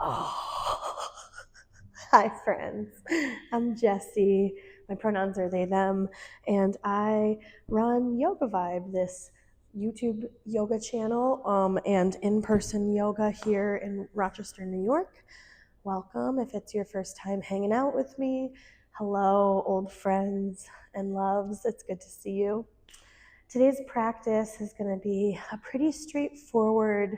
Oh, hi friends. I'm Jessie. My pronouns are they, them, and I run Yoga Vibe, this YouTube yoga channel and in-person yoga here in Rochester, New York. Welcome if it's your first time hanging out with me. Hello, old friends and loves. It's good to see you. Today's practice is going to be a pretty straightforward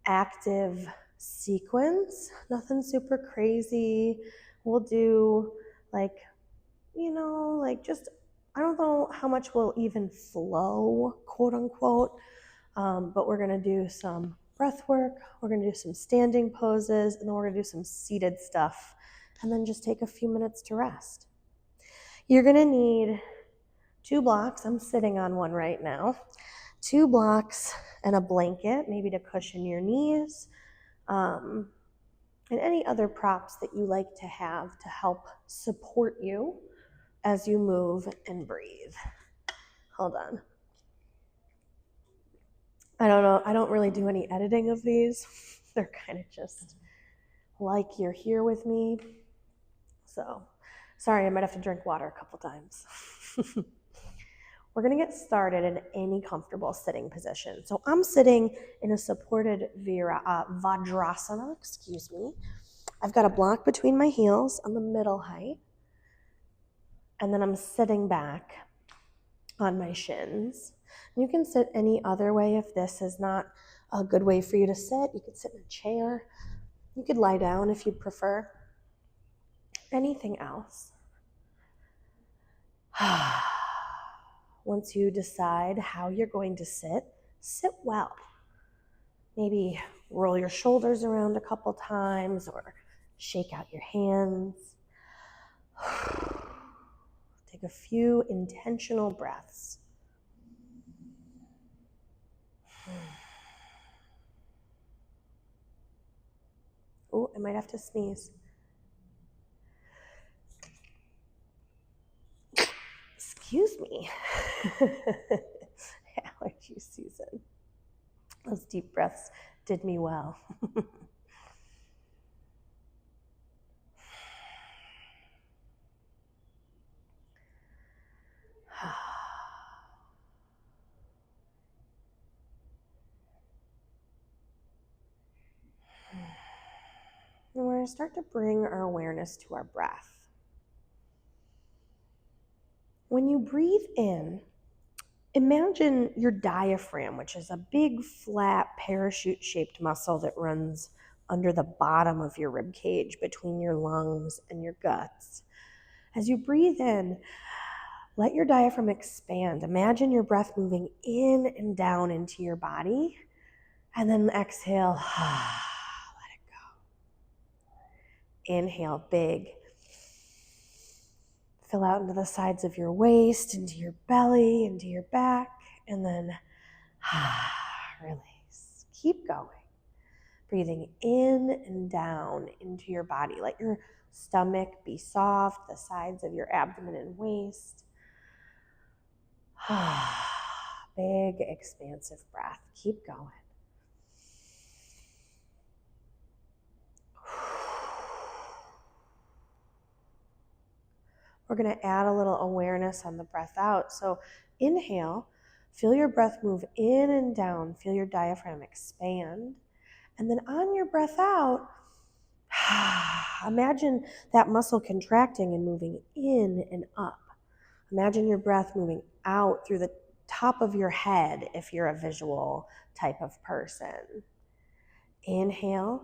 active sequence, nothing super crazy. We'll do just, I don't know how much we'll even flow, quote unquote, but we're gonna do some breath work, we're gonna do some standing poses, and then we're gonna do some seated stuff, and then just take a few minutes to rest. You're gonna need 2 blocks, I'm sitting on one right now, 2 blocks and a blanket, maybe to cushion your knees, and any other props that you like to have to help support you as you move and breathe. Hold on. I don't know, I don't really do any editing of these. They're kind of just like you're here with me. So, sorry, I might have to drink water a couple times. We're going to get started in any comfortable sitting position. So I'm sitting in a supported Vajrasana, I've got a block between my heels on the middle height, and then I'm sitting back on my shins. You can sit any other way if this is not a good way for you to sit. You could sit in a chair. You could lie down if you'd prefer. Anything else. Once you decide how you're going to sit well. Maybe roll your shoulders around a couple times or shake out your hands. Take a few intentional breaths. Oh, I might have to sneeze. Excuse me. Allergy season. Those deep breaths did me well. And we're going to start to bring our awareness to our breath. When you breathe in, imagine your diaphragm, which is a big, flat, parachute-shaped muscle that runs under the bottom of your rib cage between your lungs and your guts. As you breathe in, let your diaphragm expand. Imagine your breath moving in and down into your body, and then exhale, let it go. Inhale, big. Fill out into the sides of your waist, into your belly, into your back, and then release. Keep going. Breathing in and down into your body. Let your stomach be soft, the sides of your abdomen and waist. Big, expansive breath. Keep going. We're going to add a little awareness on the breath out. So inhale, feel your breath move in and down. Feel your diaphragm expand. And then on your breath out, imagine that muscle contracting and moving in and up. Imagine your breath moving out through the top of your head if you're a visual type of person. Inhale,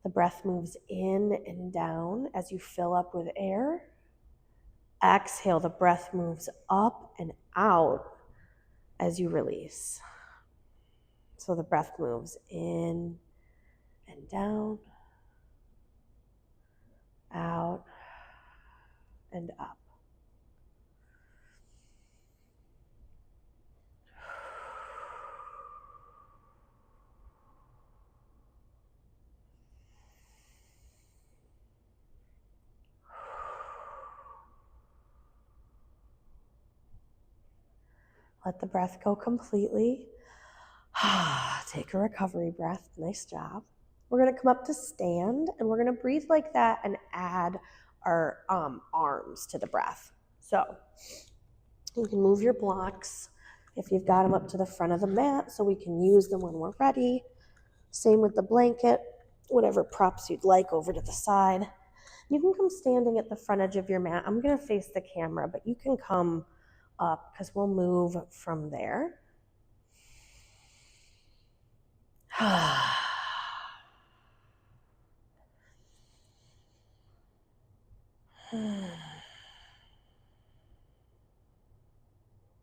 the breath moves in and down as you fill up with air. Exhale, the breath moves up and out as you release. So the breath moves in and down, out, and up. Let the breath go completely. Take a recovery breath. Nice job. We're going to come up to stand, and we're going to breathe like that and add our arms to the breath. So you can move your blocks if you've got them up to the front of the mat so we can use them when we're ready. Same with the blanket, whatever props you'd like over to the side. You can come standing at the front edge of your mat. I'm going to face the camera, but you can come up because we'll move from there.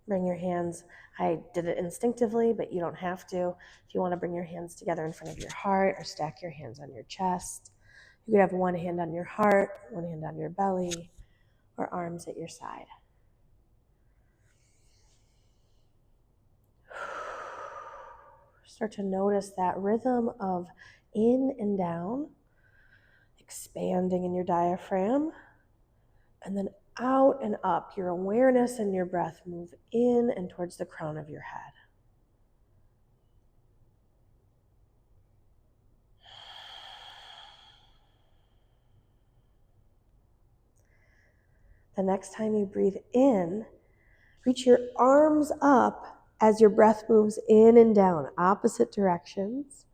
Bring your hands, I did it instinctively, but you don't have to. If you want to bring your hands together in front of your heart or stack your hands on your chest, you could have one hand on your heart, one hand on your belly, or arms at your side. Start to notice that rhythm of in and down, expanding in your diaphragm, and then out and up. Your awareness and your breath move in and towards the crown of your head. The next time you breathe in, reach your arms up as your breath moves in and down, opposite directions.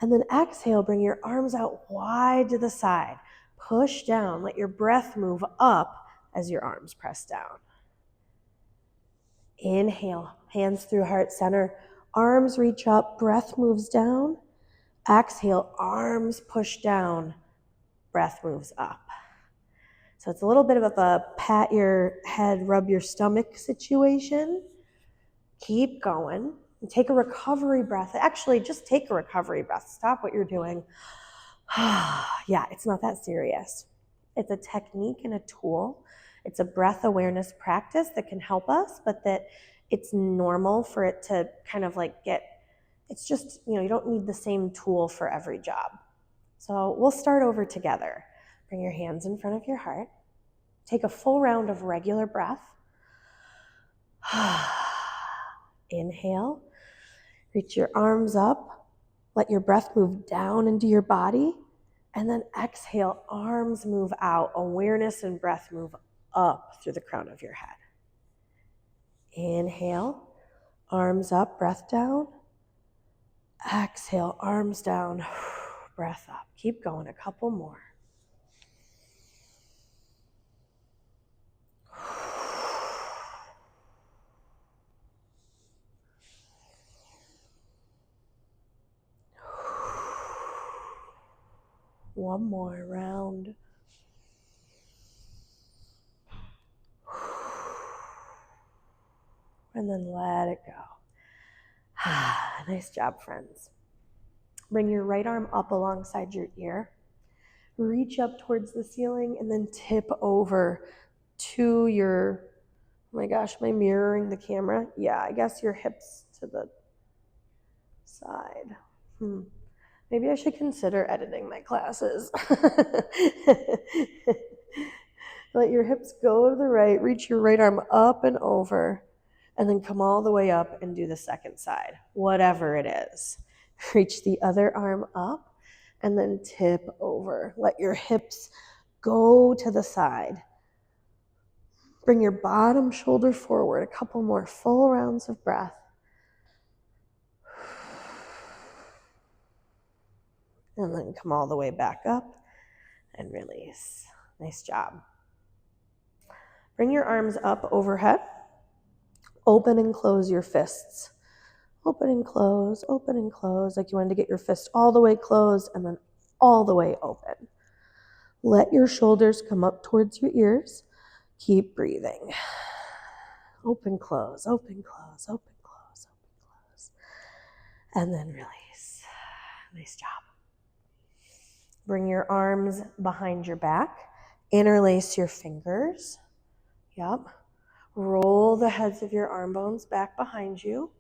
And then exhale, bring your arms out wide to the side. Push down, let your breath move up as your arms press down. Inhale, hands through heart center, arms reach up, breath moves down. Exhale, arms push down, breath moves up. So it's a little bit of a pat your head, rub your stomach situation. Keep going. And take a recovery breath. Actually, just take a recovery breath. Stop what you're doing. Yeah, it's not that serious. It's a technique and a tool. It's a breath awareness practice that can help us, but that it's normal for it to kind of like it's just, you don't need the same tool for every job. So we'll start over together. Bring your hands in front of your heart. Take a full round of regular breath. Inhale. Reach your arms up. Let your breath move down into your body. And then exhale, arms move out. Awareness and breath move up through the crown of your head. Inhale, arms up, breath down. Exhale, arms down, breath up. Keep going, a couple more. One more round. And then let it go. Nice job, friends. Bring your right arm up alongside your ear. Reach up towards the ceiling and then tip over to your, oh my gosh, am I mirroring the camera? Yeah, I guess your hips to the side. Maybe I should consider editing my classes. Let your hips go to the right, reach your right arm up and over, and then come all the way up and do the second side, whatever it is. Reach the other arm up and then tip over. Let your hips go to the side. Bring your bottom shoulder forward, a couple more full rounds of breath. And then come all the way back up and release. Nice job. Bring your arms up overhead. Open and close your fists. Open and close, like you wanted to get your fist all the way closed and then all the way open. Let your shoulders come up towards your ears. Keep breathing. Open, close, open, close, open, close, open, close. And then release. Nice job. Bring your arms behind your back. Interlace your fingers. Yep. Roll the heads of your arm bones back behind you.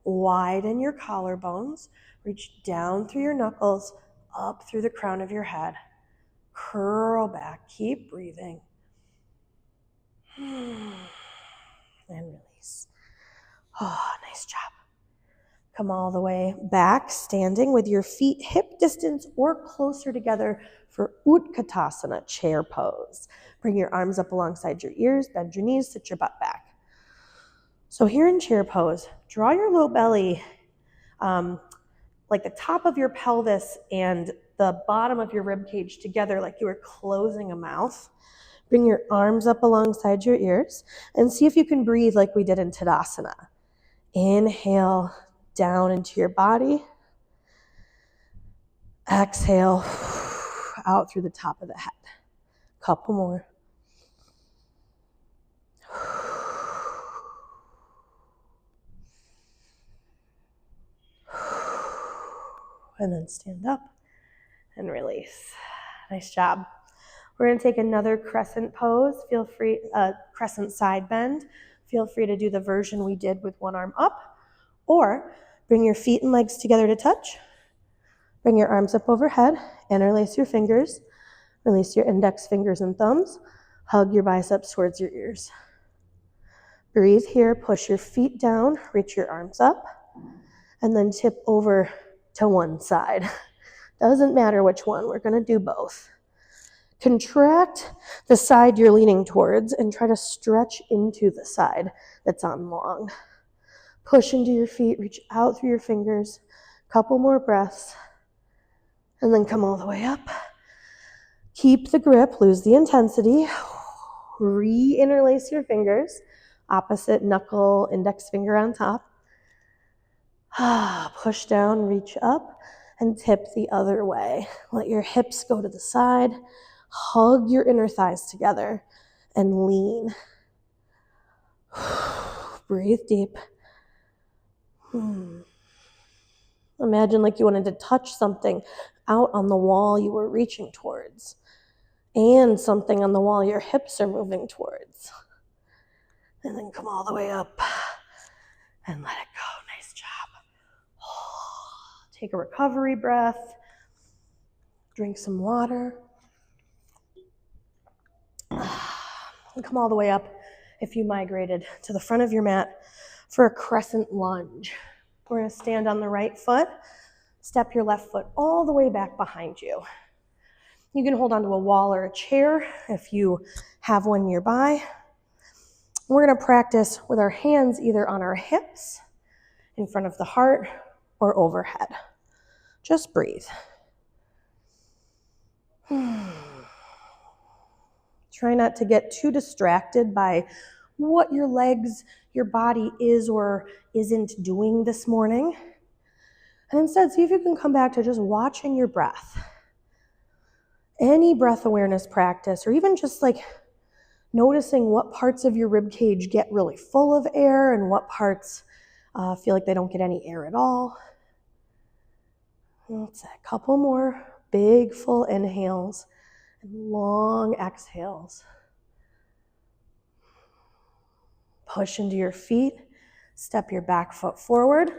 Widen your collarbones. Reach down through your knuckles, up through the crown of your head. Curl back. Keep breathing. And release. Oh, nice job. Come all the way back, standing with your feet hip distance or closer together for Utkatasana, chair pose. Bring your arms up alongside your ears, bend your knees, sit your butt back. So here in chair pose, draw your low belly, like the top of your pelvis and the bottom of your rib cage together like you were closing a mouth. Bring your arms up alongside your ears and see if you can breathe like we did in Tadasana. Inhale down into your body. Exhale out through the top of the head. Couple more. And then stand up and release. Nice job. We're going to take another crescent pose. Feel free, crescent side bend. Feel free to do the version we did with one arm up, or bring your feet and legs together to touch. Bring your arms up overhead, interlace your fingers, release your index fingers and thumbs, hug your biceps towards your ears. Breathe here, push your feet down, reach your arms up, and then tip over to one side. Doesn't matter which one, we're going to do both. Contract the side you're leaning towards and try to stretch into the side that's on long. Push into your feet, reach out through your fingers, couple more breaths, and then come all the way up. Keep the grip, lose the intensity. Re-interlace your fingers, opposite knuckle, index finger on top. Push down, reach up, and tip the other way. Let your hips go to the side. Hug your inner thighs together and lean. Breathe deep. Imagine like you wanted to touch something out on the wall you were reaching towards, and something on the wall your hips are moving towards. And then come all the way up and let it go. Nice job. Take a recovery breath. Drink some water. And come all the way up if you migrated to the front of your mat for a crescent lunge. We're going to stand on the right foot. Step your left foot all the way back behind you. You can hold onto a wall or a chair if you have one nearby. We're going to practice with our hands either on our hips, in front of the heart, or overhead. Just breathe. Try not to get too distracted by what your legs, your body is or isn't doing this morning. And instead, see if you can come back to just watching your breath. Any breath awareness practice, or even just like noticing what parts of your rib cage get really full of air and what parts feel like they don't get any air at all. That's it. A couple more big full inhales and long exhales. Push into your feet. Step your back foot forward.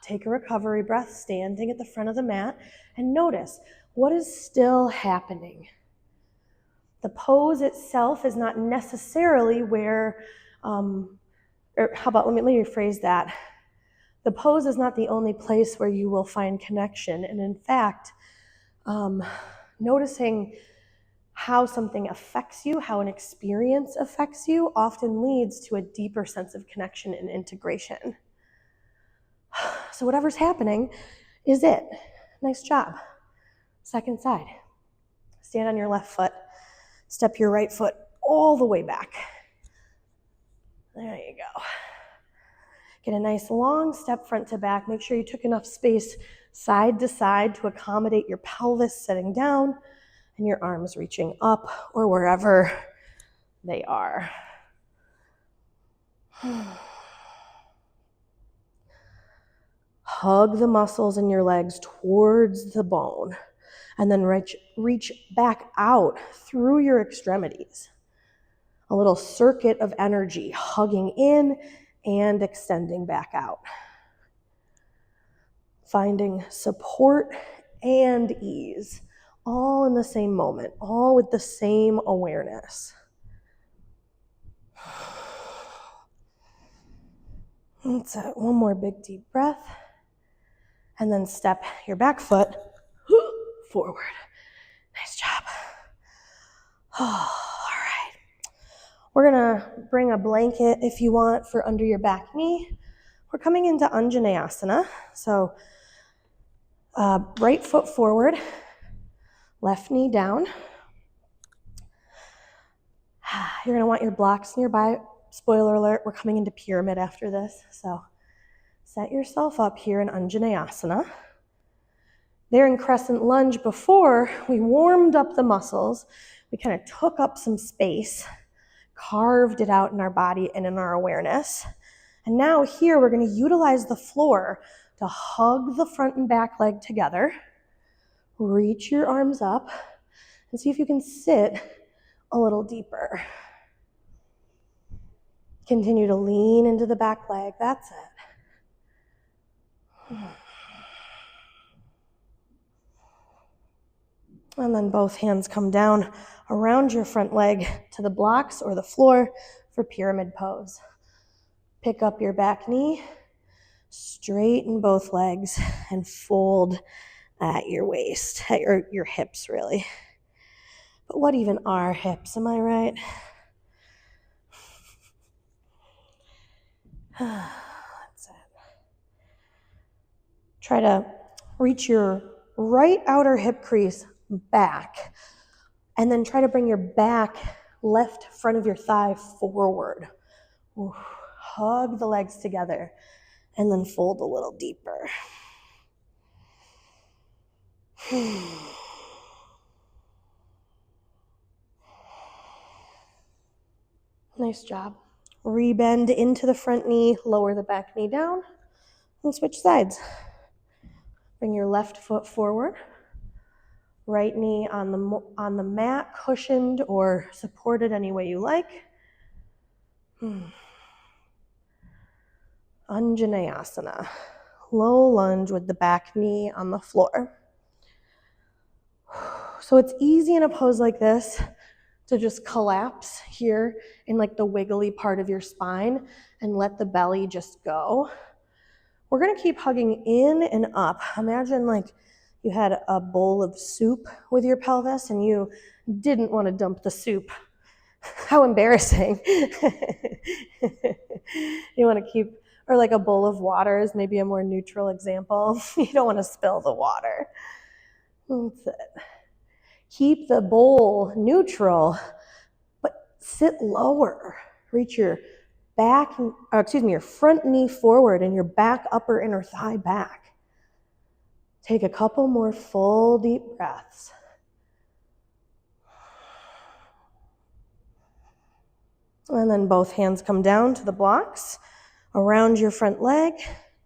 Take a recovery breath, standing at the front of the mat, and notice what is still happening. The pose itself is not necessarily where, or how about, let me rephrase that. The pose is not the only place where you will find connection. And in fact, noticing how something affects you, how an experience affects you, often leads to a deeper sense of connection and integration. So whatever's happening is it. Nice job. Second side. Stand on your left foot. Step your right foot all the way back. There you go. Get a nice long step front to back. Make sure you took enough space side to side to accommodate your pelvis sitting down and your arms reaching up or wherever they are. Hug the muscles in your legs towards the bone and then reach back out through your extremities. A little circuit of energy, hugging in and extending back out. Finding support and ease, all in the same moment, all with the same awareness. That's it. One more big deep breath. And then step your back foot forward. Nice job. Oh, all right. We're going to bring a blanket if you want for under your back knee. We're coming into Anjaneyasana. So right foot forward, left knee down. You're going to want your blocks nearby. Spoiler alert, we're coming into pyramid after this. So set yourself up here in Anjaneyasana. There in crescent lunge before, we warmed up the muscles. We kind of took up some space, carved it out in our body and in our awareness. And now here we're going to utilize the floor to hug the front and back leg together. Reach your arms up and see if you can sit a little deeper. Continue to lean into the back leg. That's it. And then both hands come down around your front leg to the blocks or the floor for pyramid pose. Pick up your back knee, straighten both legs, and fold at your waist, at your hips, really. But what even are hips, am I right? That's it. Try to reach your right outer hip crease back, and then try to bring your back, left front of your thigh forward. Ooh. Hug the legs together, and then fold a little deeper. Nice job. Rebend into the front knee, lower the back knee down, and switch sides. Bring your left foot forward. Right knee on the mat, cushioned or supported any way you like. Anjaneyasana. Low lunge with the back knee on the floor. So it's easy in a pose like this to just collapse here in like the wiggly part of your spine and let the belly just go. We're going to keep hugging in and up. Imagine like you had a bowl of soup with your pelvis and you didn't want to dump the soup. How embarrassing. You want to keep, or like a bowl of water is maybe a more neutral example. You don't want to spill the water. That's it. Keep the bowl neutral, but sit lower. Reach your your front knee forward and your back upper inner thigh back. Take a couple more full deep breaths. And then both hands come down to the blocks, around your front leg,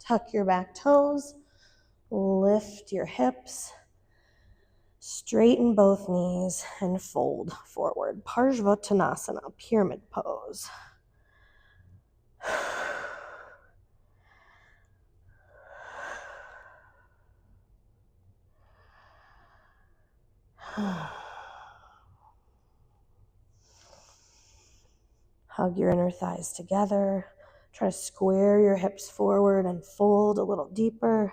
tuck your back toes, lift your hips, straighten both knees, and fold forward. Parsvottanasana, pyramid pose. Hug your inner thighs together. Try to square your hips forward and fold a little deeper.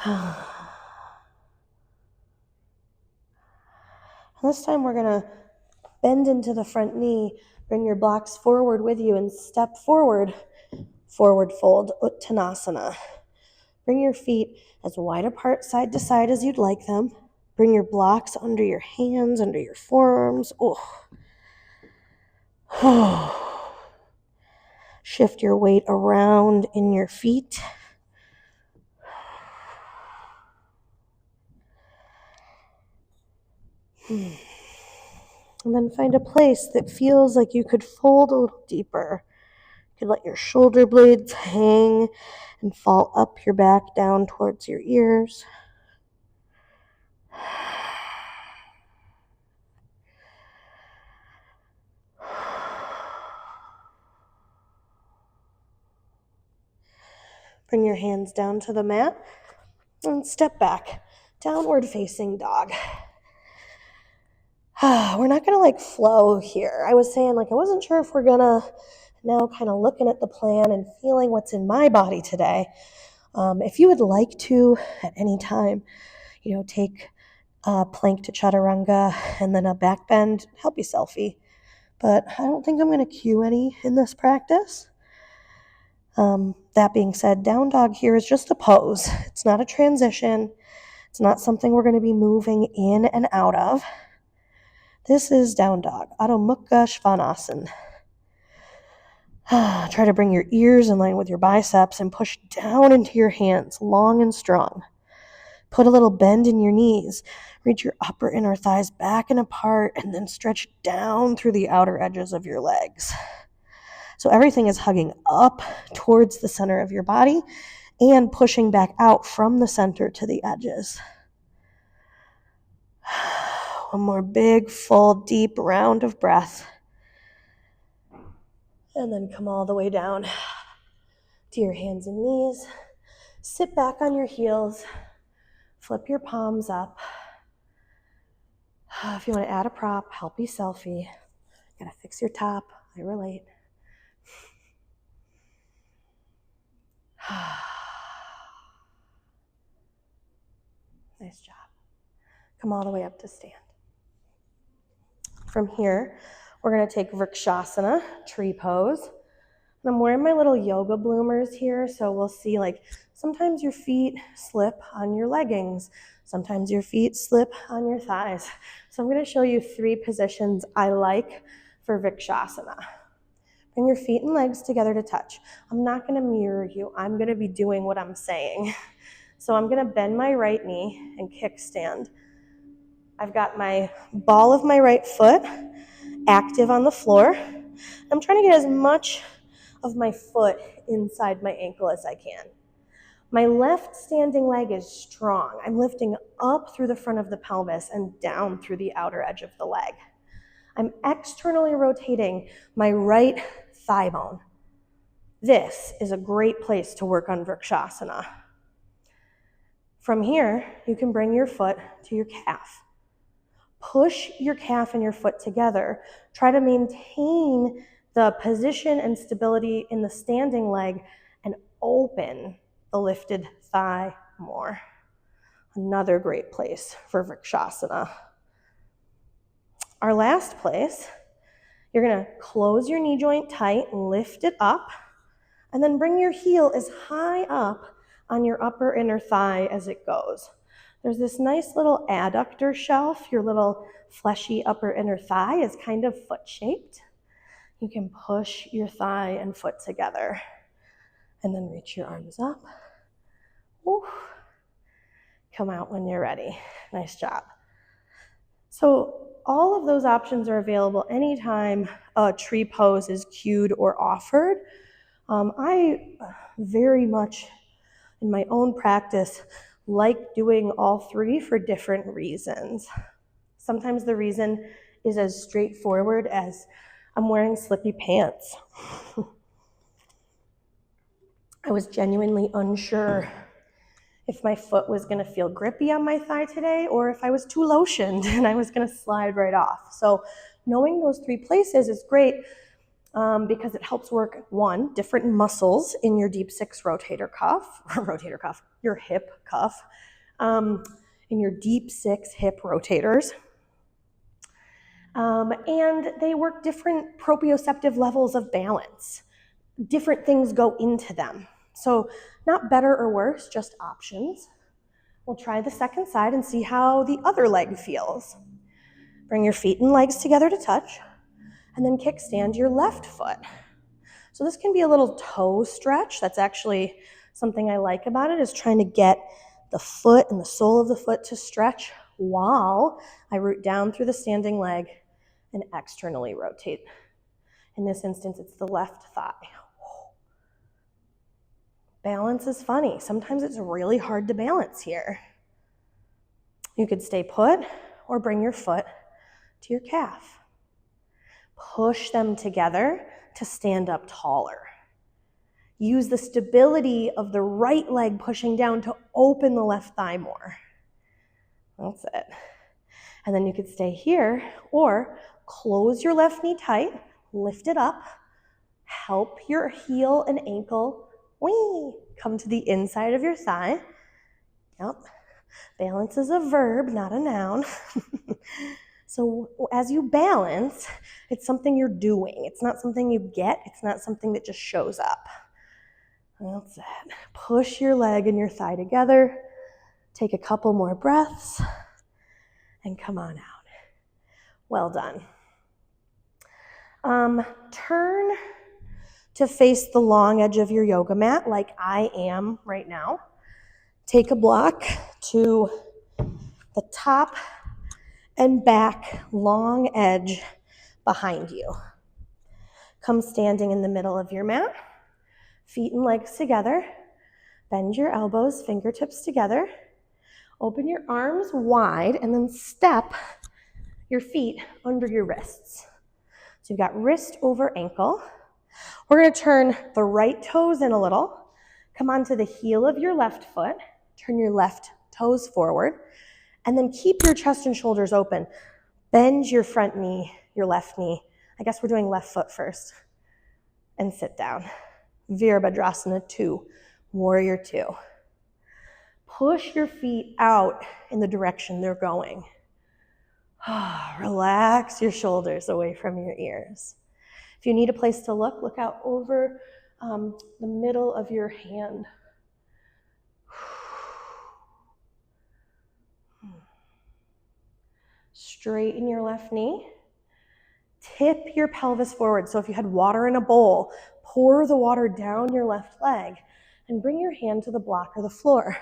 And this time we're going to bend into the front knee, bring your blocks forward with you and step forward, forward fold, Uttanasana. Bring your feet as wide apart side to side as you'd like them. Bring your blocks under your hands, under your forearms. Shift your weight around in your feet. And then find a place that feels like you could fold a little deeper. You could let your shoulder blades hang and fall up your back down towards your ears. Bring your hands down to the mat and step back. Downward facing dog. We're not going to flow here. I was saying I wasn't sure if we're going to now kind of looking at the plan and feeling what's in my body today. If you would like to, at any time, take a plank to chaturanga and then a back bend, help you selfie. But I don't think I'm going to cue any in this practice. That being said, down dog here is just a pose. It's not a transition. It's not something we're going to be moving in and out of. This is down dog, Adho Mukha Svanasana. Try to bring your ears in line with your biceps and push down into your hands, long and strong. Put a little bend in your knees. Reach your upper inner thighs back and apart, and then stretch down through the outer edges of your legs. So everything is hugging up towards the center of your body and pushing back out from the center to the edges. One more big, full, deep round of breath. And then come all the way down to your hands and knees. Sit back on your heels. Flip your palms up. If you want to add a prop, help you selfie. Gotta fix your top. I relate. Nice job. Come all the way up to stand. From here, we're going to take Vrikshasana, tree pose. And I'm wearing my little yoga bloomers here, so we'll see sometimes your feet slip on your leggings. Sometimes your feet slip on your thighs. So I'm going to show you 3 positions I like for Vrikshasana. Bring your feet and legs together to touch. I'm not going to mirror you. I'm going to be doing what I'm saying. So I'm going to bend my right knee and kickstand. I've got my ball of my right foot active on the floor. I'm trying to get as much of my foot inside my ankle as I can. My left standing leg is strong. I'm lifting up through the front of the pelvis and down through the outer edge of the leg. I'm externally rotating my right thigh bone. This is a great place to work on Vrikshasana. From here, you can bring your foot to your calf. Push your calf and your foot together. Try to maintain the position and stability in the standing leg and open the lifted thigh more. Another great place for Vrikshasana. Our last place, you're going to close your knee joint tight and lift it up, and then bring your heel as high up on your upper inner thigh as it goes. There's this nice little adductor shelf. Your little fleshy upper inner thigh is kind of foot-shaped. You can push your thigh and foot together and then reach your arms up. Woo. Come out when you're ready. Nice job. So all of those options are available anytime a tree pose is cued or offered. I very much, in my own practice, like doing all 3 for different reasons. Sometimes the reason is as straightforward as I'm wearing slippy pants. I was genuinely unsure if my foot was going to feel grippy on my thigh today or if I was too lotioned and I was going to slide right off. So knowing those 3 places is great because it helps work, 1, different muscles in your deep 6 rotator cuff, your hip cuff, in your deep 6 hip rotators. And they work different proprioceptive levels of balance. Different things go into them. So not better or worse, just options. We'll try the second side and see how the other leg feels. Bring your feet and legs together to touch, and then kickstand your left foot. So this can be a little toe stretch. That's actually something I like about it, is trying to get the foot and the sole of the foot to stretch while I root down through the standing leg and externally rotate. In this instance, it's the left thigh. Balance is funny. Sometimes it's really hard to balance here. You could stay put or bring your foot to your calf. Push them together to stand up taller. Use the stability of the right leg pushing down to open the left thigh more. That's it. And then you could stay here or close your left knee tight, lift it up, Help your heel and ankle come to the inside of your thigh. Yep. Balance is a verb, not a noun. So as you balance, it's something you're doing. It's not something you get. It's not something that just shows up. That's it. Push your leg and your thigh together. Take a couple more breaths and come on out. Well done. Turn to face the long edge of your yoga mat like I am right now. Take a block to the top and back long edge behind you. Come standing in the middle of your mat, feet and legs together. Bend your elbows, fingertips together. Open your arms wide and then step your feet under your wrists. So you've got wrist over ankle. We're going to turn the right toes in a little. Come onto the heel of your left foot. Turn your left toes forward. And then keep your chest and shoulders open. Bend your front knee, your left knee. I guess we're doing left foot first. And sit down. Virabhadrasana 2, Warrior 2. Push your feet out in the direction they're going. Relax your shoulders away from your ears. If you need a place to look out over the middle of your hand. Straighten your left knee. Tip your pelvis forward. So if you had water in a bowl, pour the water down your left leg and bring your hand to the block or the floor.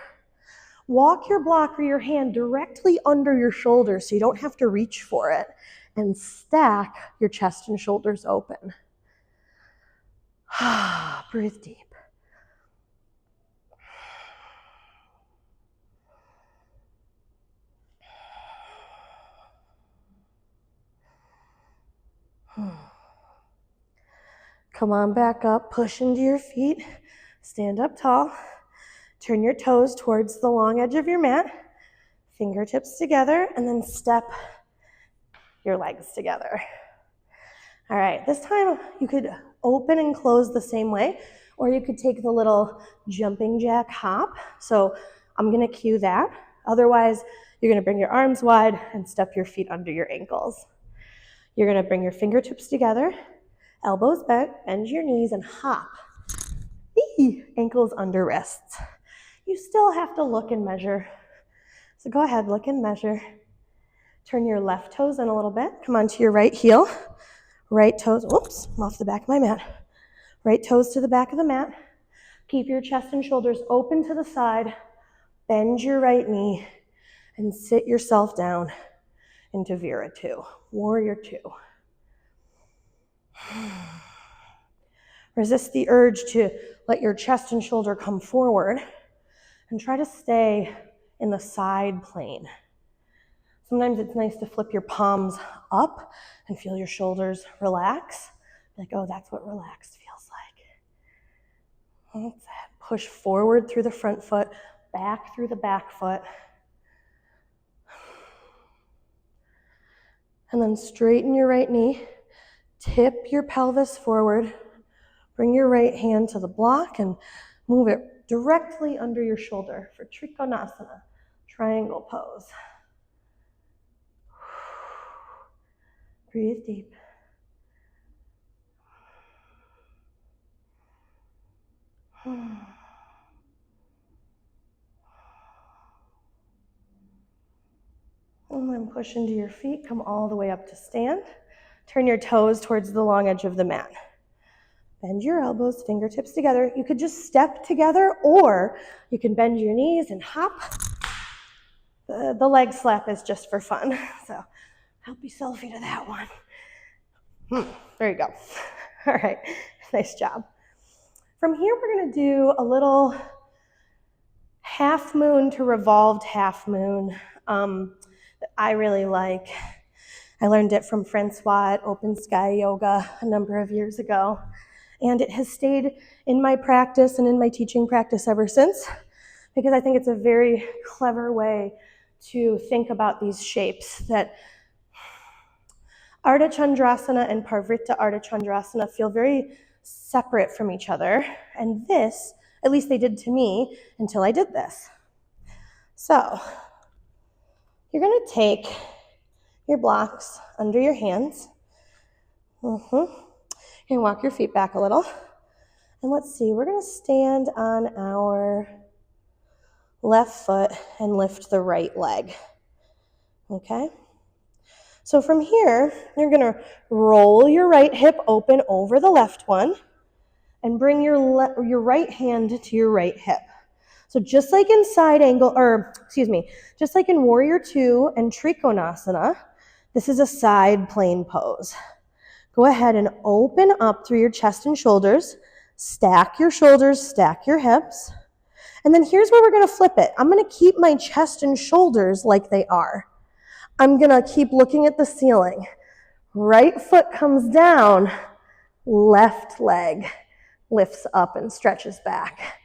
Walk your block or your hand directly under your shoulder so you don't have to reach for it, and stack your chest and shoulders open. Breathe deep. Come on back up, push into your feet, stand up tall, turn your toes towards the long edge of your mat, fingertips together, and then step your legs together. All right, this time you could open and close the same way, or you could take the little jumping jack hop. So I'm gonna cue that. Otherwise, you're gonna bring your arms wide and step your feet under your ankles. You're gonna bring your fingertips together, elbows bent, bend your knees and hop. Ankles under wrists. You still have to look and measure. So go ahead, look and measure. Turn your left toes in a little bit. Come onto your right heel. Right toes, oops, I'm off the back of my mat. Right toes to the back of the mat. Keep your chest and shoulders open to the side. Bend your right knee and sit yourself down into Vira 2, Warrior 2. Resist the urge to let your chest and shoulder come forward and try to stay in the side plane. Sometimes it's nice to flip your palms up and feel your shoulders relax. Like, oh, that's what relaxed feels like. That's it. Push forward through the front foot, back through the back foot. And then straighten your right knee. Tip your pelvis forward. Bring your right hand to the block and move it directly under your shoulder for Trikonasana, triangle pose. Breathe deep. And then push into your feet, come all the way up to stand. Turn your toes towards the long edge of the mat. Bend your elbows, fingertips together. You could just step together, or you can bend your knees and hop. The leg slap is just for fun, so help yourself into that one. There you go. All right, nice job. From here, we're gonna do a little half moon to revolved half moon that I really like. I learned it from Francois at Open Sky Yoga a number of years ago, and it has stayed in my practice and in my teaching practice ever since, because I think it's a very clever way to think about these shapes that Ardha Chandrasana and Parvrita Ardha Chandrasana feel very separate from each other. And this, at least they did to me until I did this. So you're going to take your blocks under your hands. You're going to walk your feet back a little. And let's see, we're going to stand on our left foot and lift the right leg. Okay? So from here, you're going to roll your right hip open over the left one and bring your right hand to your right hip. So just like in just like in Warrior 2 and Trikonasana, this is a side plane pose. Go ahead and open up through your chest and shoulders, stack your shoulders, stack your hips. And then here's where we're going to flip it. I'm going to keep my chest and shoulders like they are. I'm going to keep looking at the ceiling. Right foot comes down, left leg lifts up and stretches back.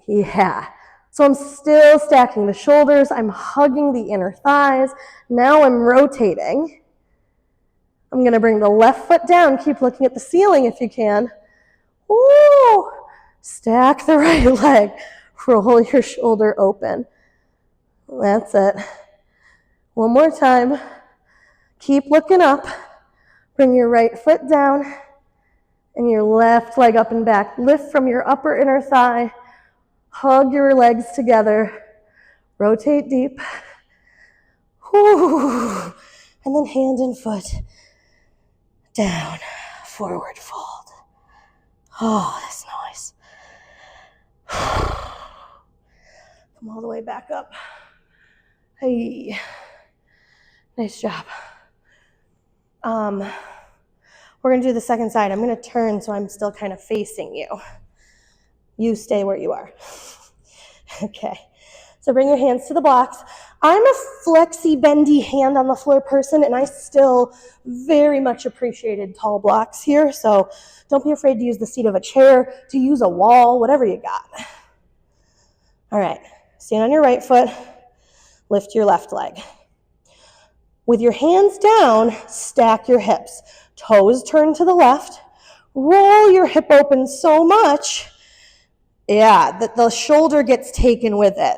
Yeah. So I'm still stacking the shoulders. I'm hugging the inner thighs. Now I'm rotating. I'm going to bring the left foot down. Keep looking at the ceiling if you can. Ooh. Stack the right leg. Roll your shoulder open. That's it. One more time. Keep looking up. Bring your right foot down and your left leg up and back. Lift from your upper inner thigh. Hug your legs together. Rotate deep. Whew. And then hand and foot down. Forward fold. Oh, that's nice. Come all the way back up. Hey. Nice job. We're going to do the second side. I'm going to turn so I'm still kind of facing you. You stay where you are. Okay. So bring your hands to the blocks. I'm a flexy, bendy hand on the floor person, and I still very much appreciated tall blocks here. So don't be afraid to use the seat of a chair, to use a wall, whatever you got. All right. Stand on your right foot. Lift your left leg. With your hands down, stack your hips. Toes turn to the left. Roll your hip open so much, that the shoulder gets taken with it.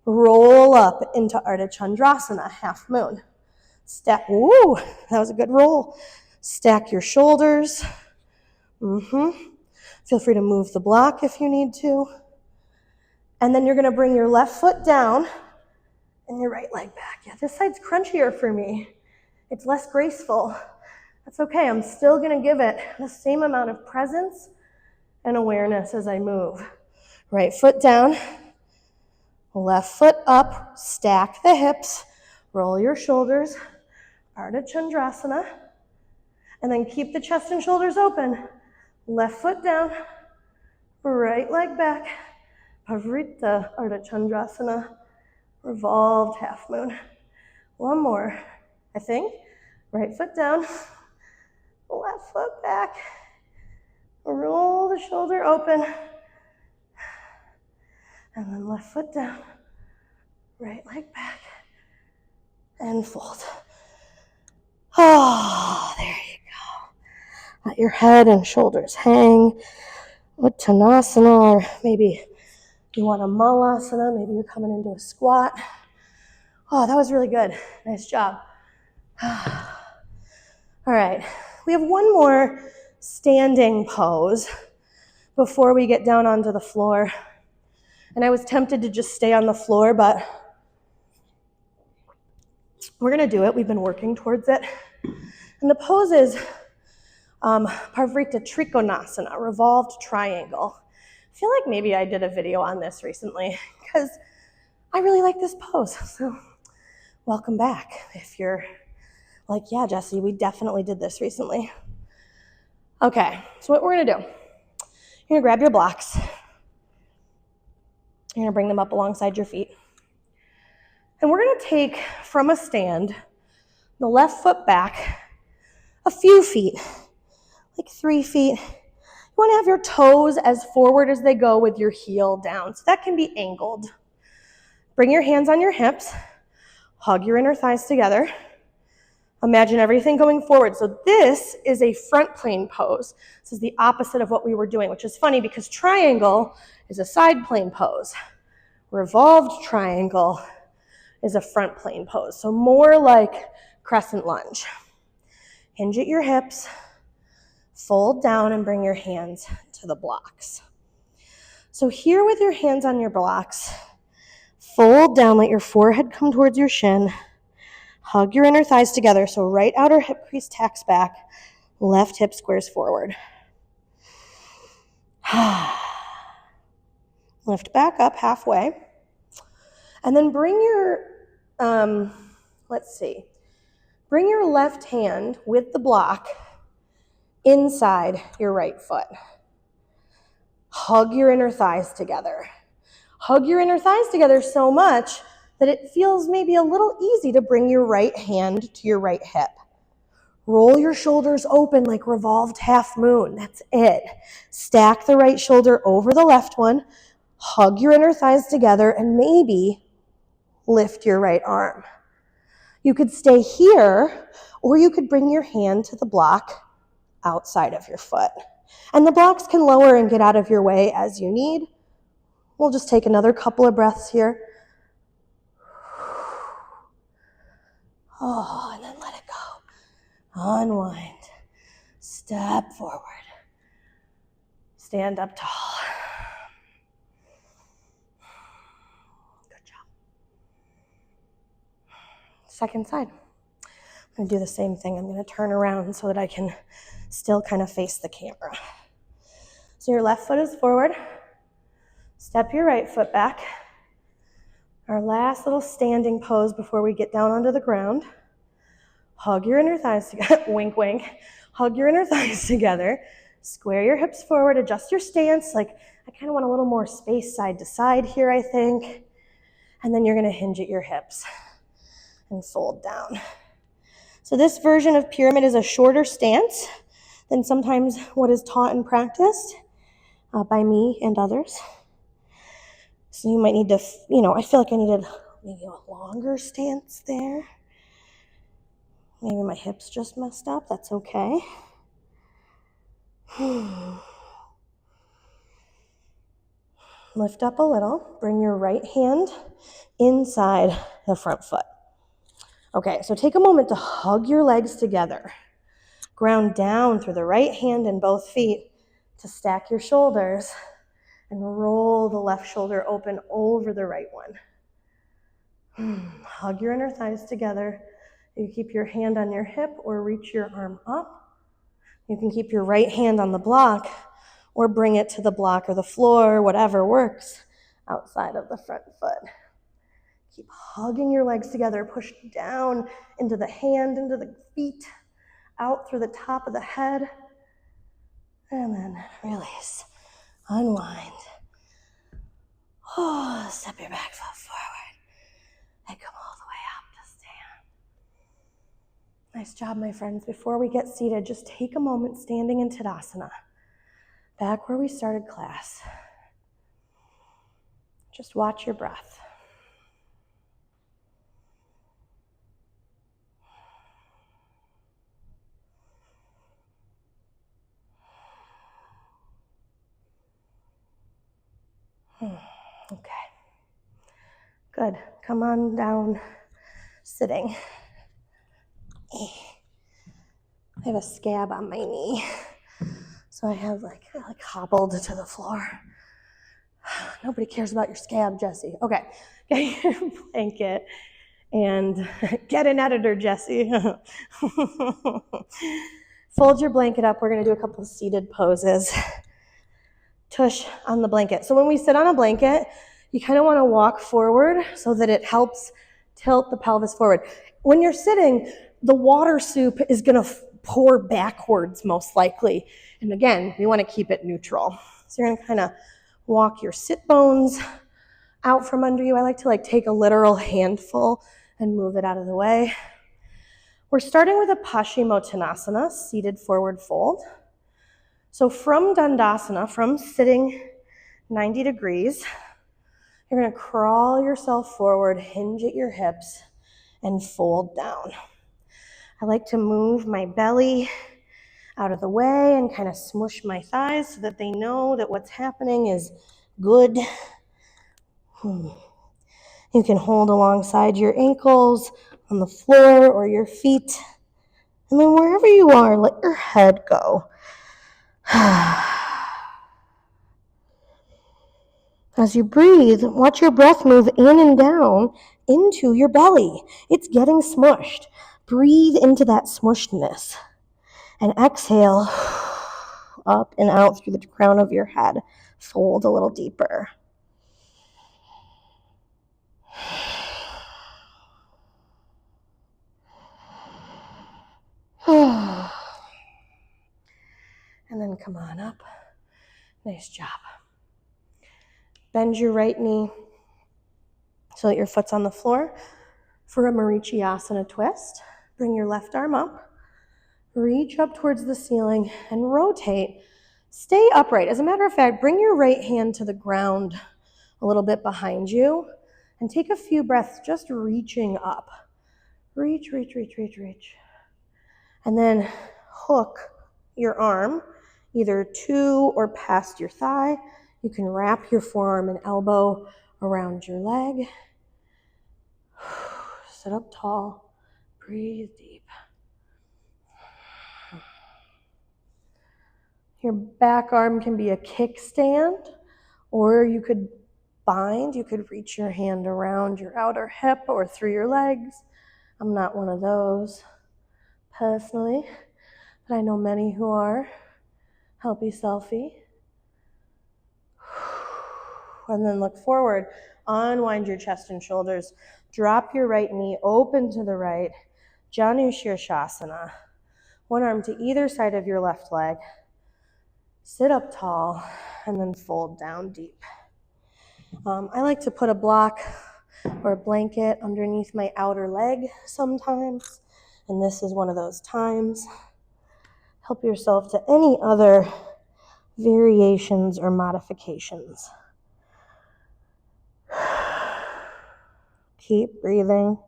Roll up into Ardha Chandrasana, half moon. Stack, ooh, that was a good roll. Stack your shoulders. Feel free to move the block if you need to. And then you're going to bring your left foot down and your right leg back. Yeah, this side's crunchier for me. It's less graceful. That's okay. I'm still going to give it the same amount of presence and awareness as I move. Right foot down, left foot up, stack the hips, roll your shoulders, Ardha Chandrasana, and then keep the chest and shoulders open. Left foot down, right leg back, Pavrita Ardha Chandrasana, revolved half moon. One more, I think. Right foot down, left foot back, roll the shoulder open, and then left foot down, right leg back, and fold. Oh, there you go. Let your head and shoulders hang. Uttanasana, or maybe you want a malasana, maybe you're coming into a squat. Oh, that was really good. Nice job. All right, we have one more standing pose before we get down onto the floor. And I was tempted to just stay on the floor, but we're going to do it. We've been working towards it. And the pose is Parvrita Trikonasana, revolved triangle. I feel like maybe I did a video on this recently because I really like this pose. So welcome back. If you're like, yeah, Jessie, we definitely did this recently. Okay, so what we're going to do, you're going to grab your blocks. You're going to bring them up alongside your feet. And we're going to take from a stand the left foot back a few feet, like 3 feet. You want to have your toes as forward as they go with your heel down. So that can be angled. Bring your hands on your hips. Hug your inner thighs together. Imagine everything going forward. So this is a front plane pose. This is the opposite of what we were doing, which is funny because triangle is a side plane pose. Revolved triangle is a front plane pose. So more like crescent lunge. Hinge at your hips, fold down and bring your hands to the blocks. So here with your hands on your blocks, fold down, let your forehead come towards your shin. Hug your inner thighs together, so right outer hip crease tacks back, left hip squares forward. Lift back up halfway. And then bring your, bring your left hand with the block inside your right foot. Hug your inner thighs together. Hug your inner thighs together so much that it feels maybe a little easy to bring your right hand to your right hip. Roll your shoulders open like revolved half moon. That's it. Stack the right shoulder over the left one. Hug your inner thighs together and maybe lift your right arm. You could stay here, or you could bring your hand to the block outside of your foot. And the blocks can lower and get out of your way as you need. We'll just take another couple of breaths here. Oh, and then let it go. Unwind. Step forward. Stand up tall. Good job. Second side. I'm going to do the same thing. I'm going to turn around so that I can still kind of face the camera. So your left foot is forward. Step your right foot back. Our last little standing pose before we get down onto the ground. Hug your inner thighs together. Wink, wink. Hug your inner thighs together. Square your hips forward. Adjust your stance. Like, I kind of want a little more space side to side here, I think. And then you're going to hinge at your hips and fold down. So this version of pyramid is a shorter stance than sometimes what is taught and practiced by me and others. So you might need to, I feel like I needed maybe a longer stance there. Maybe my hips just messed up. That's okay. Lift up a little. Bring your right hand inside the front foot. Okay, so take a moment to hug your legs together. Ground down through the right hand and both feet to stack your shoulders and roll the left shoulder open over the right one. Hug your inner thighs together. You keep your hand on your hip or reach your arm up. You can keep your right hand on the block or bring it to the block or the floor, whatever works, outside of the front foot. Keep hugging your legs together. Push down into the hand, into the feet, out through the top of the head. And then release. Unwind. Oh, step your back foot forward. And come all the way up to stand. Nice job, my friends. Before we get seated, just take a moment standing in Tadasana. Back where we started class. Just watch your breath. Okay. Good. Come on down, sitting. I have a scab on my knee, so I have like hobbled to the floor. Nobody cares about your scab, Jesse. Okay, get your blanket and get an editor, Jesse. Fold your blanket up. We're going to do a couple of seated poses. Tush on the blanket. So when we sit on a blanket, you kind of want to walk forward so that it helps tilt the pelvis forward. When you're sitting, the water soup is going to pour backwards most likely. And again, we want to keep it neutral. So you're going to kind of walk your sit bones out from under you. I like to take a literal handful and move it out of the way. We're starting with a Paschimottanasana, seated forward fold. So from Dandasana, from sitting 90 degrees, you're going to crawl yourself forward, hinge at your hips, and fold down. I like to move my belly out of the way and kind of smush my thighs so that they know that what's happening is good. You can hold alongside your ankles on the floor or your feet. And then wherever you are, let your head go. As you breathe, watch your breath move in and down into your belly. It's getting smushed. Breathe into that smushedness. And exhale up and out through the crown of your head. Fold a little deeper. And then come on up. Nice job. Bend your right knee so that your foot's on the floor for a Marichiyasana twist. Bring your left arm up. Reach up towards the ceiling and rotate. Stay upright. As a matter of fact, bring your right hand to the ground a little bit behind you and take a few breaths just reaching up. Reach, reach, reach, reach, reach. And then hook your arm either to or past your thigh. You can wrap your forearm and elbow around your leg. Sit up tall. Breathe deep. Your back arm can be a kickstand, or you could bind. You could reach your hand around your outer hip or through your legs. I'm not one of those personally, but I know many who are. Helpy selfie. And then look forward. Unwind your chest and shoulders. Drop your right knee open to the right. Janu Shirshasana. One arm to either side of your left leg. Sit up tall and then fold down deep. I like to put a block or a blanket underneath my outer leg sometimes, and this is one of those times. Help yourself to any other variations or modifications. Keep breathing.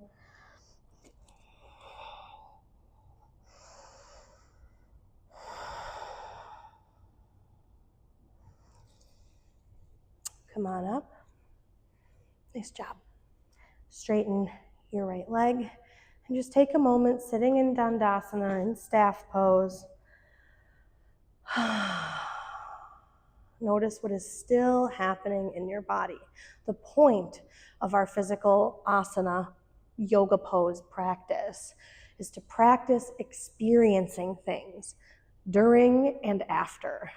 Come on up. Nice job. Straighten your right leg and just take a moment sitting in Dandasana in staff pose. Notice what is still happening in your body. The point of our physical asana yoga pose practice is to practice experiencing things during and after.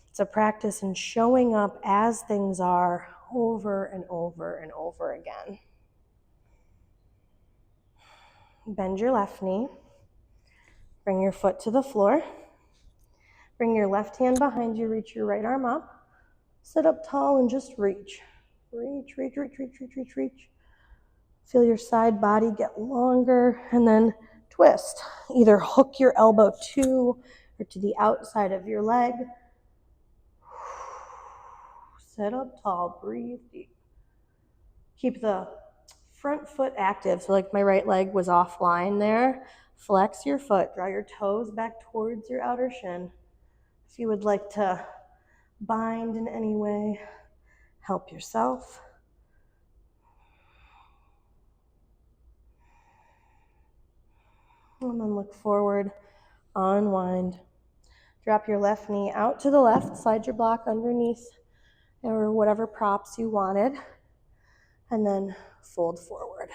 It's a practice in showing up as things are over and over and over again. Bend your left knee. Bring your foot to the floor. Bring your left hand behind you. Reach your right arm up. Sit up tall and just reach. Reach, reach, reach, reach, reach, reach, reach. Feel your side body get longer and then twist. Either hook your elbow to or to the outside of your leg. Sit up tall, breathe deep. Keep the front foot active. So like my right leg was offline there. Flex your foot, draw your toes back towards your outer shin. If you would like to bind in any way, help yourself. And then look forward, unwind. Drop your left knee out to the left, slide your block underneath or whatever props you wanted, and then fold forward.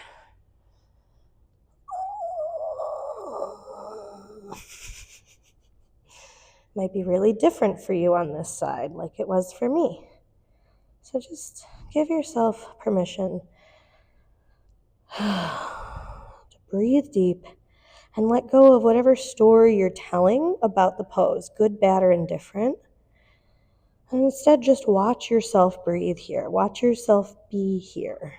Might be really different for you on this side, like it was for me. So just give yourself permission to breathe deep and let go of whatever story you're telling about the pose, good, bad, or indifferent. And instead, just watch yourself breathe here. Watch yourself be here.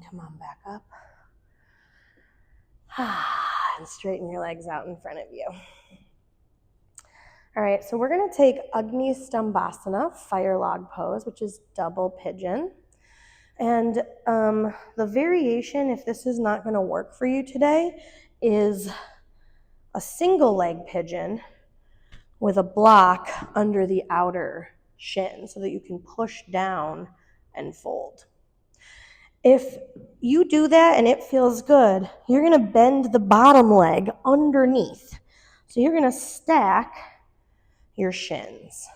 Come on back up. And straighten your legs out in front of you. All right, so we're gonna take Agni Stambhasana, fire log pose, which is double pigeon. And the variation, if this is not gonna work for you today, is a single leg pigeon with a block under the outer shin so that you can push down and fold. If you do that and it feels good, you're gonna bend the bottom leg underneath. So you're gonna stack your shins.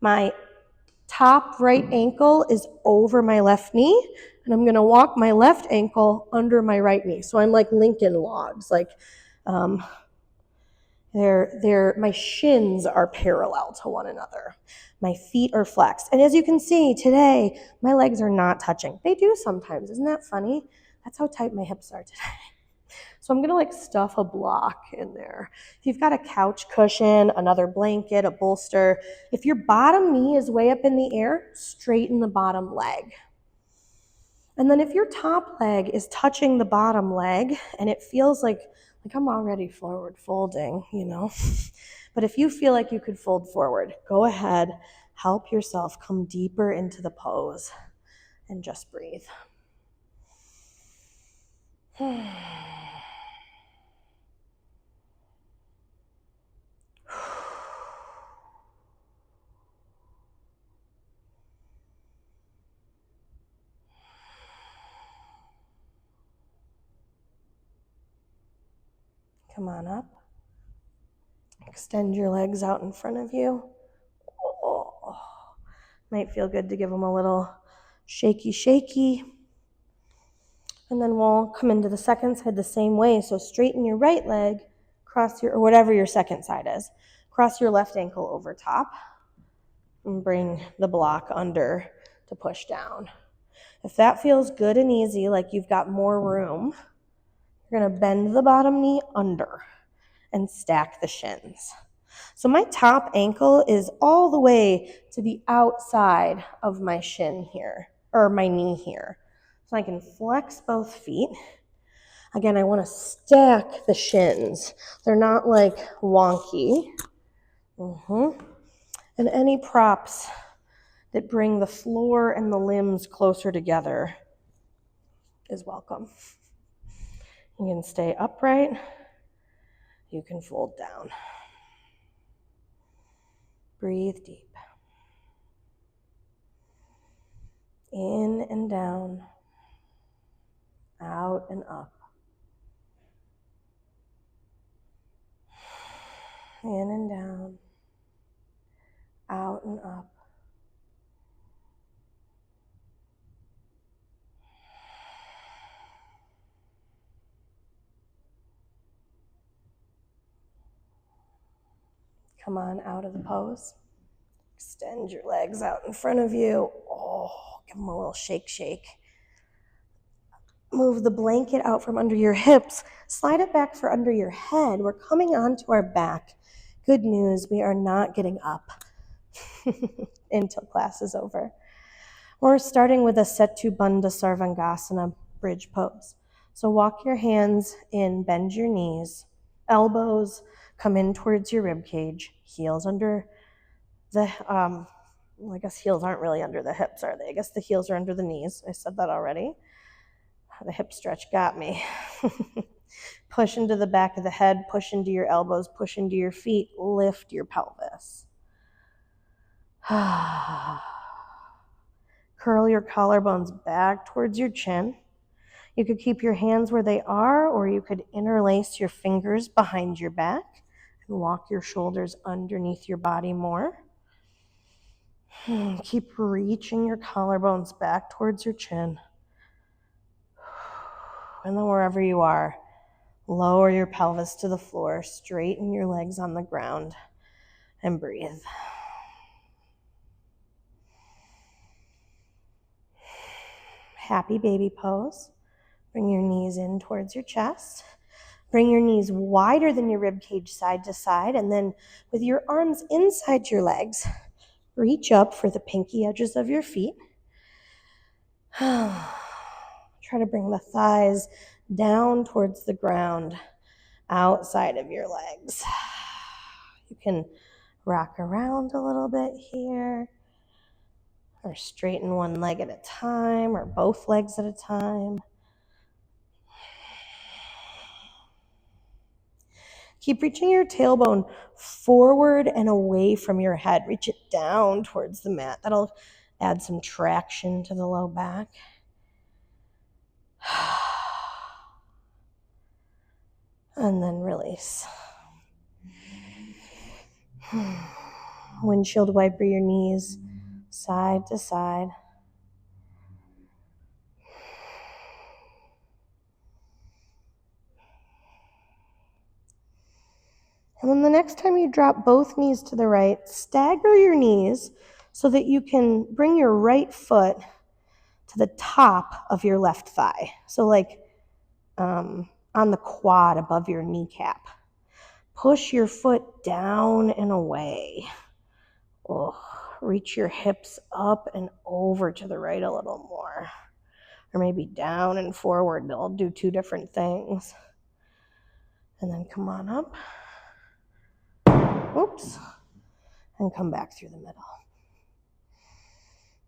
My top right ankle is over my left knee, and I'm gonna walk my left ankle under my right knee. So I'm like Lincoln logs, like my shins are parallel to one another. My feet are flexed. And as you can see today, my legs are not touching. They do sometimes, isn't that funny? That's how tight my hips are today. So I'm gonna like stuff a block in there. If you've got a couch cushion, another blanket, a bolster, if your bottom knee is way up in the air, straighten the bottom leg. And then if your top leg is touching the bottom leg and it feels like I'm already forward folding, you know, but if you feel like you could fold forward, go ahead, help yourself come deeper into the pose and just breathe. Come on up. Extend your legs out in front of you. Oh, might feel good to give them a little shaky, shaky. And then we'll come into the second side the same way. So straighten your right leg, or whatever your second side is. Cross your left ankle over top and bring the block under to push down. If that feels good and easy, like you've got more room, you're gonna bend the bottom knee under and stack the shins. So my top ankle is all the way to the outside of my shin here, or my knee here. So I can flex both feet. Again, I want to stack the shins. They're not like wonky. And any props that bring the floor and the limbs closer together is welcome. You can stay upright. You can fold down. Breathe deep. In and down. Out and up. In and down. Out and up. Come on out of the pose. Extend your legs out in front of you. Oh, give them a little shake, shake. Move the blanket out from under your hips. Slide it back for under your head. We're coming onto our back. Good news, we are not getting up until class is over. We're starting with a Setu Bandha Sarvangasana bridge pose. So walk your hands in, bend your knees, elbows come in towards your rib cage, heels under the, well, I guess heels aren't really under the hips, are they? I guess the heels are under the knees. I said that already. The hip stretch got me. Push into the back of the head, push into your elbows, push into your feet, lift your pelvis. Curl your collarbones back towards your chin. You could keep your hands where they are, or you could interlace your fingers behind your back and walk your shoulders underneath your body more. Keep reaching your collarbones back towards your chin. And then wherever you are, lower your pelvis to the floor, straighten your legs on the ground, and breathe. Happy baby pose. Bring your knees in towards your chest. Bring your knees wider than your rib cage side to side, and then with your arms inside your legs, reach up for the pinky edges of your feet. Try to bring the thighs down towards the ground outside of your legs. You can Rock around a little bit here, or straighten one leg at a time, or both legs at a time. Keep reaching your tailbone forward and away from your head. Reach it down towards the mat. That'll add some traction to the low back. And then release. Windshield wiper your knees side to side. And then the next time you drop both knees to the right, stagger your knees so that you can bring your right foot to the top of your left thigh. So like on the quad above your kneecap. Push your foot down and away. Oh, reach your hips up and over to the right a little more. Or maybe down and forward. They'll do two different things. And then come on up. Oops. And come back through the middle.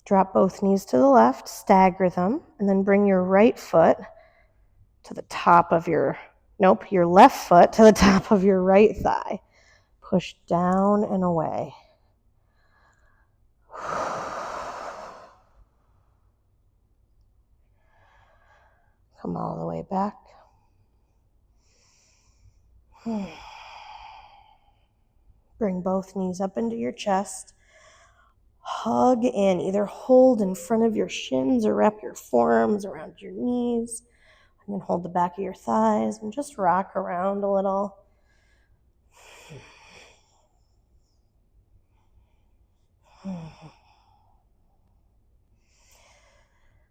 Drop both knees to the left, stagger them, and then bring your right foot to the top of your left foot to the top of your right thigh. Push down and away. Come all the way back. Bring both knees up into your chest. Hug in. Either hold in front of your shins or wrap your forearms around your knees. And then hold the back of your thighs and just rock around a little.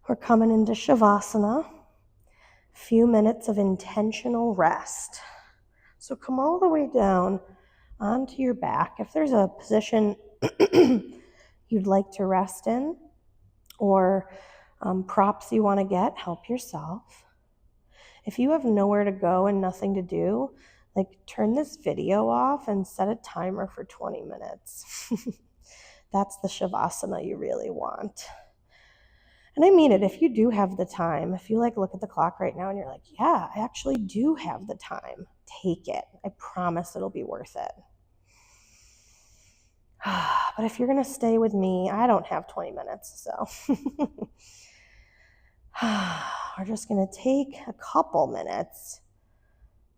We're coming into Shavasana. Few minutes of intentional rest. So come all the way down onto your back. If there's a position you'd like to rest in or props you want to get, help yourself. If you have nowhere to go and nothing to do, turn this video off and set a timer for 20 minutes. That's the Shavasana you really want. And I mean it, if you do have the time, if you look at the clock right now and you're like, yeah, I actually do have the time, take it. I promise it'll be worth it. But if you're going to stay with me, I don't have 20 minutes, so we're just going to take a couple minutes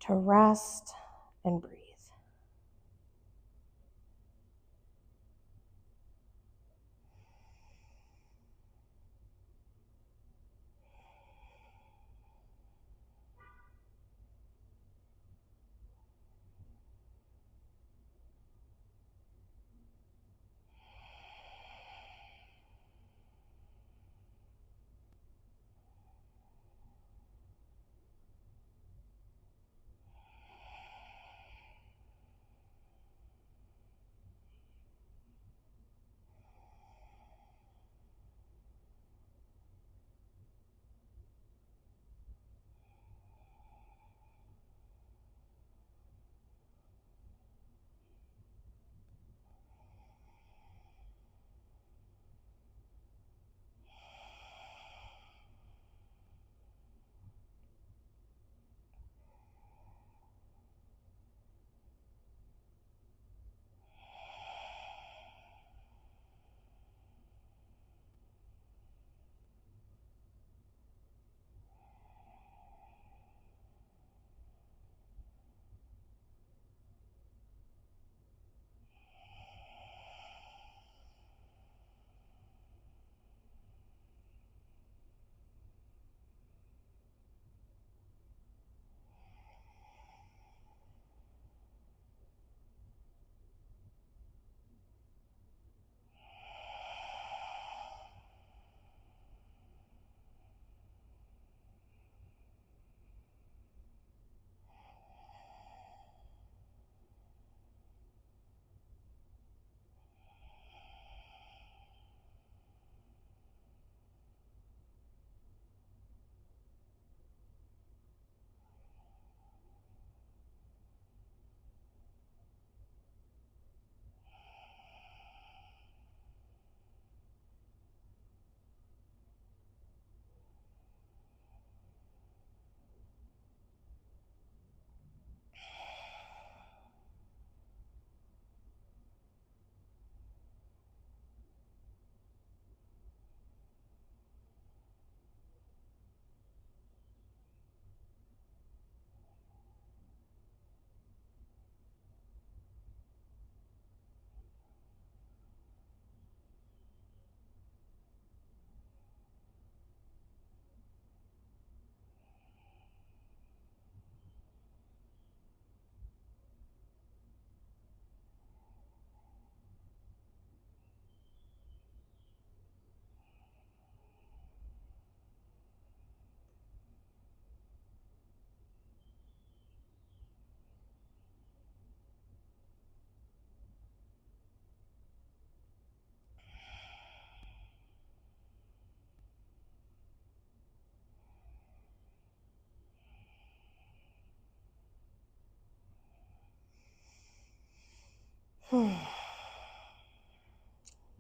to rest and breathe.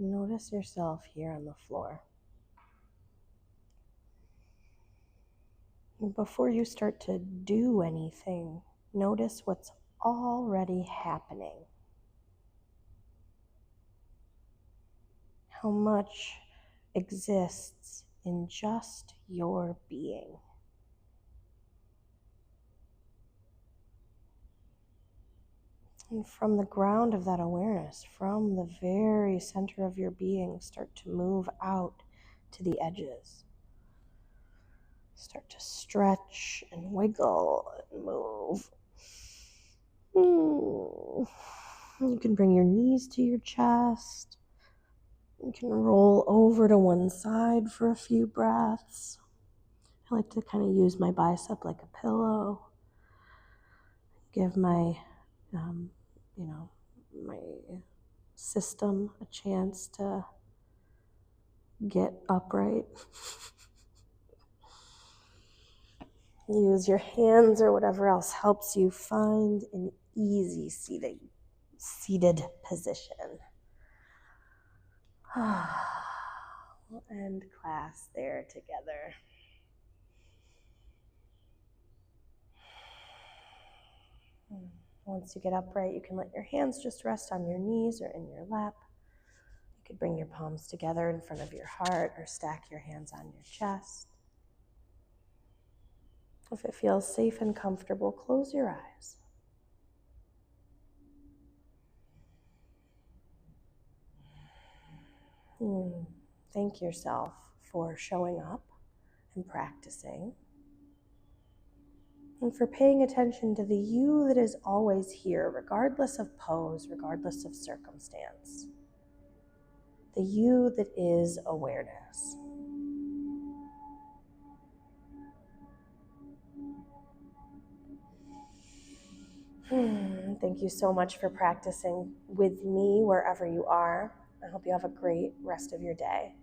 Notice yourself here on the floor. Before you start to do anything, notice what's already happening. How much exists in just your being. And from the ground of that awareness, from the very center of your being, start to move out to the edges. Start to stretch and wiggle and move. You can bring your knees to your chest. You can roll over to one side for a few breaths. I like to kind of use my bicep like a pillow. Give my, my system a chance to get upright. Use your hands or whatever else helps you find an easy seated position. We'll end class there together. Once you get upright, you can let your hands just rest on your knees or in your lap. You could bring your palms together in front of your heart or stack your hands on your chest. If it feels safe and comfortable, close your eyes. Thank yourself for showing up and practicing, and for paying attention to the you that is always here, regardless of pose, regardless of circumstance. The you that is awareness. Thank you so much for practicing with me wherever you are. I hope you have a great rest of your day.